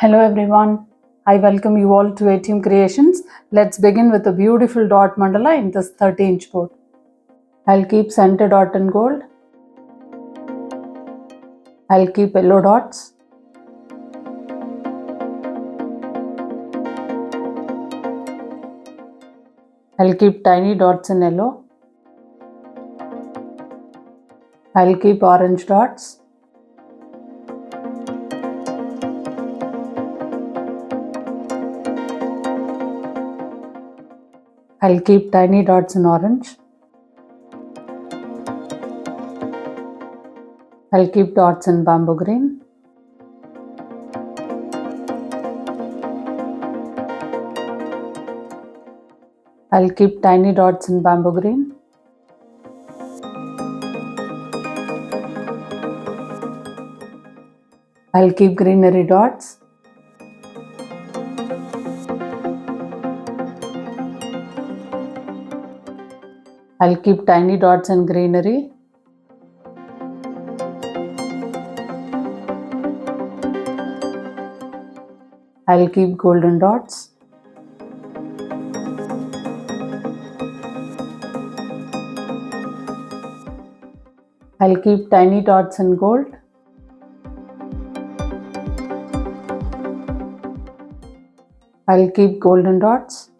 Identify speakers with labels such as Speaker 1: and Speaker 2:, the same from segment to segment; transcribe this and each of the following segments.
Speaker 1: Hello everyone, I welcome you all to ATM Creations. Let's begin with a beautiful dot mandala in this 30-inch board. I'll keep center dot in gold. I'll keep yellow dots. I'll keep tiny dots in yellow. I'll keep orange dots. I'll keep tiny dots in orange. I'll keep dots in bamboo green. I'll keep tiny dots in bamboo green. I'll keep greenery dots. I'll keep tiny dots in greenery. I'll keep golden dots. I'll keep tiny dots in gold. I'll keep golden dots.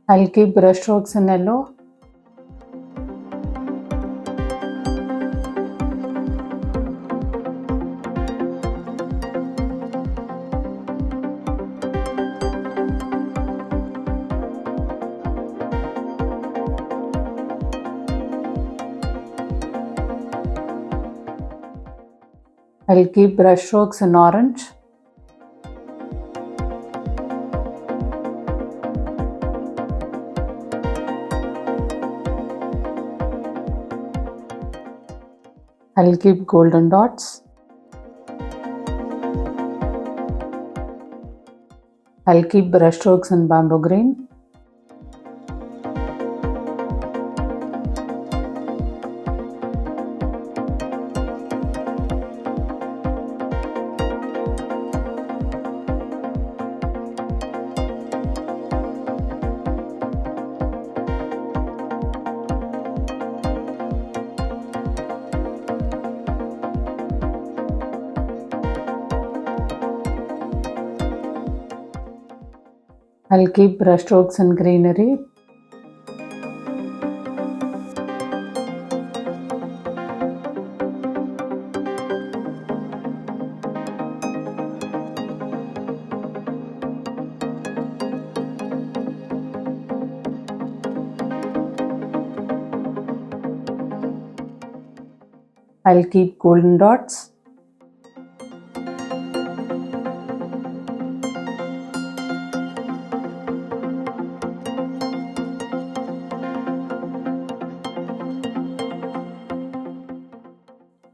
Speaker 1: I'll keep brush strokes in yellow. I'll keep brush strokes in orange. I'll keep golden dots. I'll keep brush strokes in bamboo green. I'll keep brush strokes in greenery. I'll keep golden dots.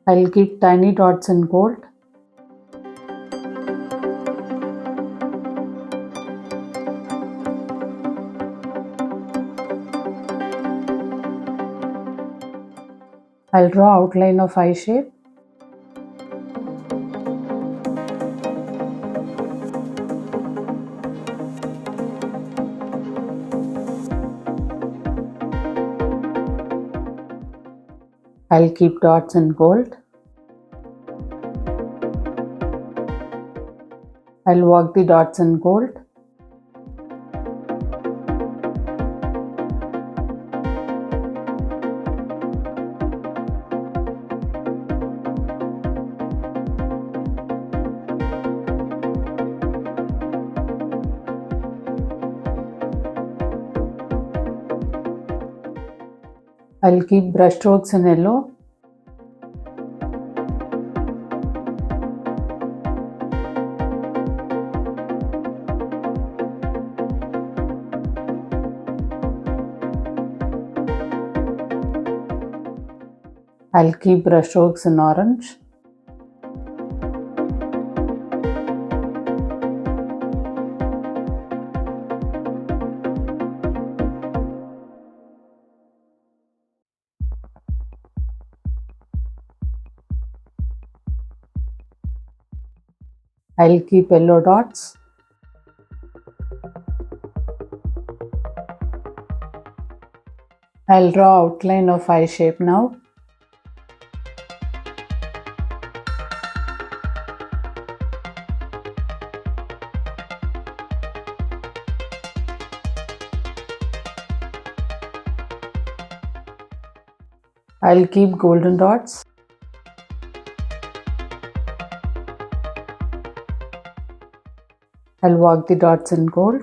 Speaker 1: I'll keep tiny dots in gold. I'll draw outline of eye shape. I'll keep dots in gold. I'll work the dots in gold. I'll keep brush strokes in yellow. I'll keep brush strokes in orange. I'll keep yellow dots. I'll draw outline of eye shape now. I'll keep golden dots. I'll work the dots in gold.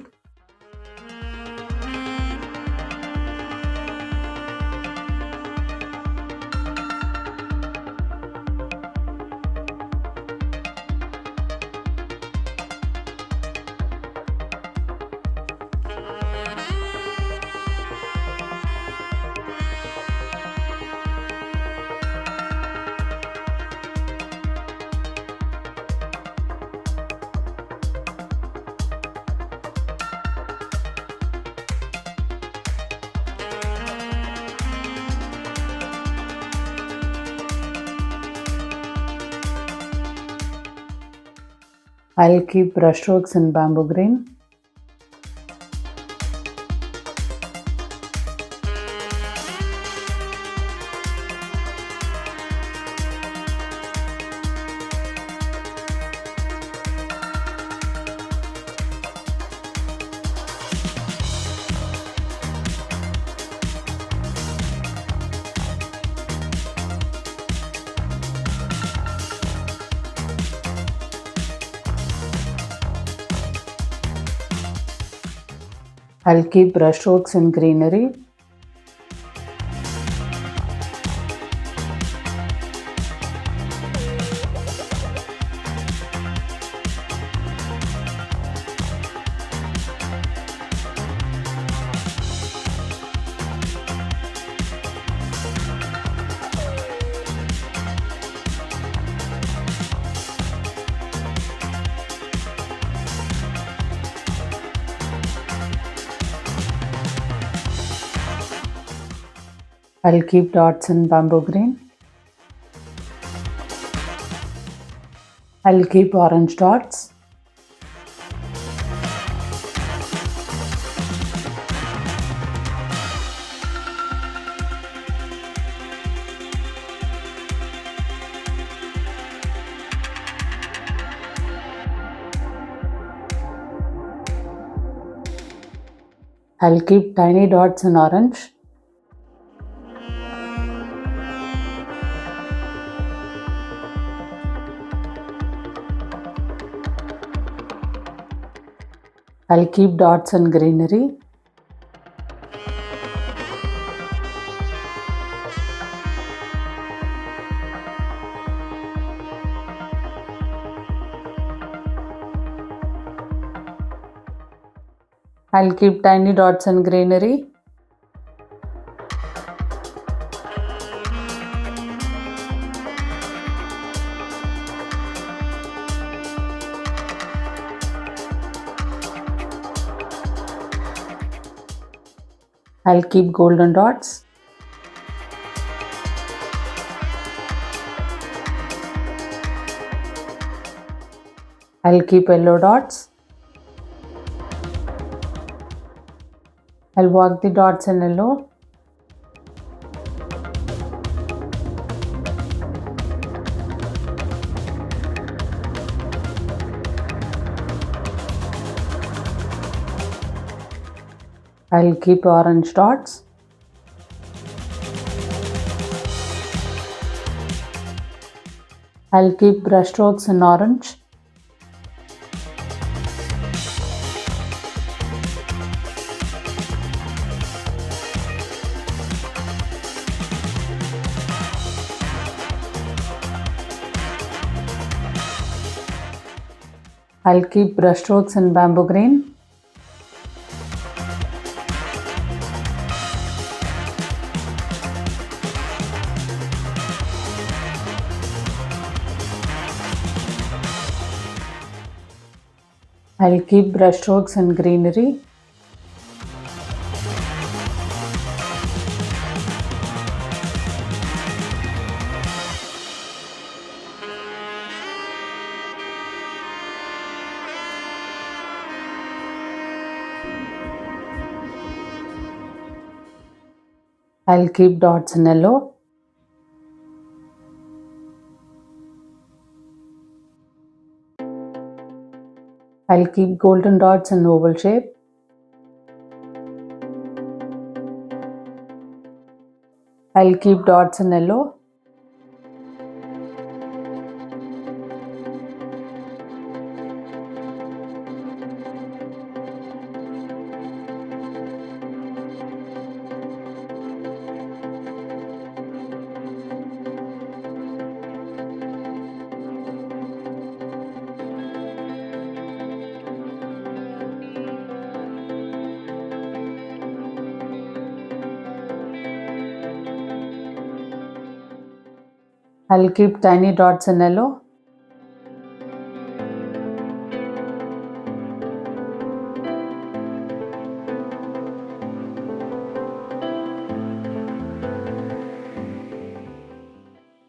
Speaker 1: I'll keep brushstrokes in bamboo green. I'll keep brushstrokes in greenery. I'll keep dots in bamboo green. I'll keep orange dots. I'll keep tiny dots in orange. I'll keep dots in greenery. I'll keep tiny dots in greenery. I'll keep golden dots. I'll keep yellow dots. I'll work the dots in yellow. I'll keep orange dots. I'll keep brushstrokes in orange. I'll keep brushstrokes in bamboo green. I'll keep brushstrokes in greenery. I'll keep dots in yellow. I'll keep golden dots in oval shape. I'll keep dots in yellow. I'll keep tiny dots in yellow.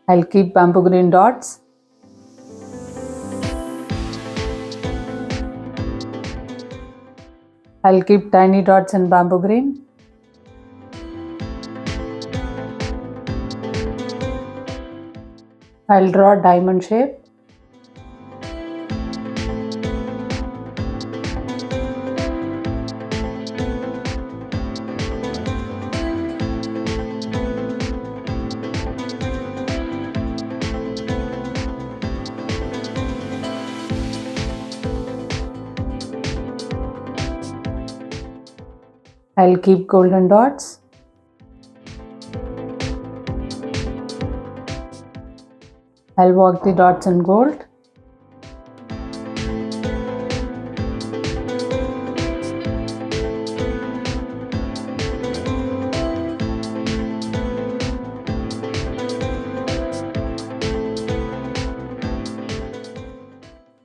Speaker 1: I'll keep bamboo green dots. I'll keep tiny dots in bamboo green. I'll draw a diamond shape. I'll keep golden dots. I'll work the dots in gold.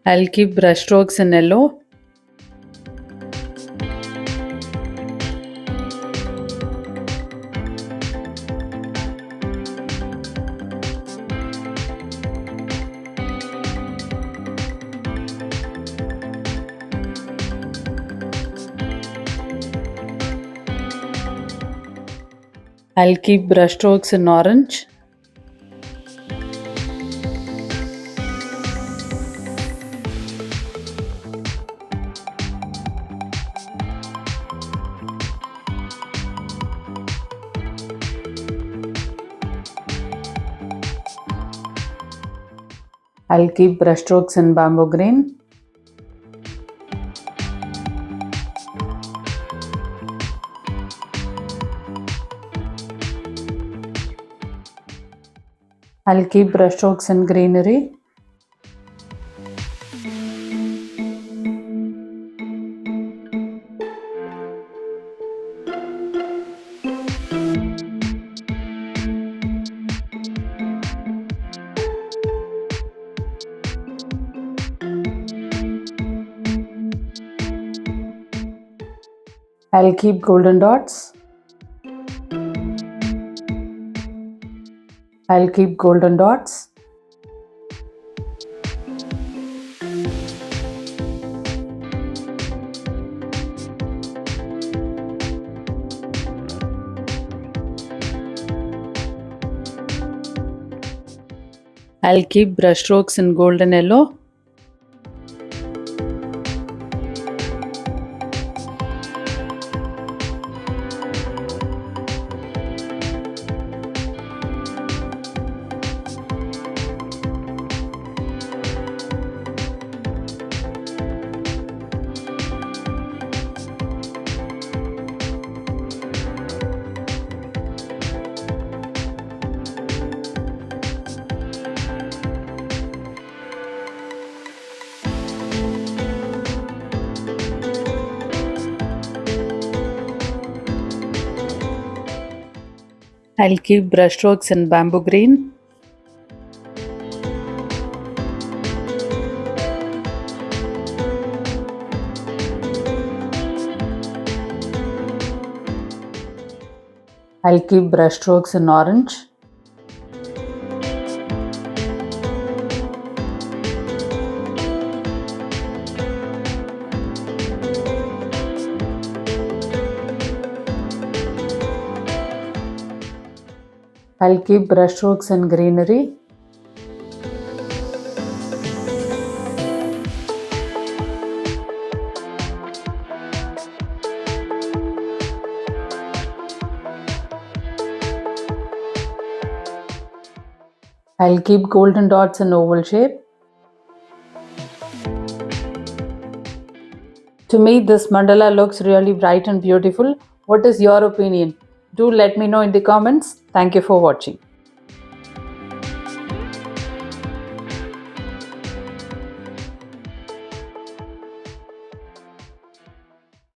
Speaker 1: I'll keep brush strokes in yellow. I'll keep brush strokes in orange. I'll keep brush strokes in bamboo green. I'll keep brush strokes in greenery. I'll keep golden dots. I'll keep golden dots. I'll keep brush strokes in golden yellow. I'll keep brush strokes in bamboo green. I'll keep brush strokes in orange. I'll keep brushstrokes and greenery. I'll keep golden dots in oval shape. To me, this mandala looks really bright and beautiful. What is your opinion? Do let me know in the comments. Thank you for watching.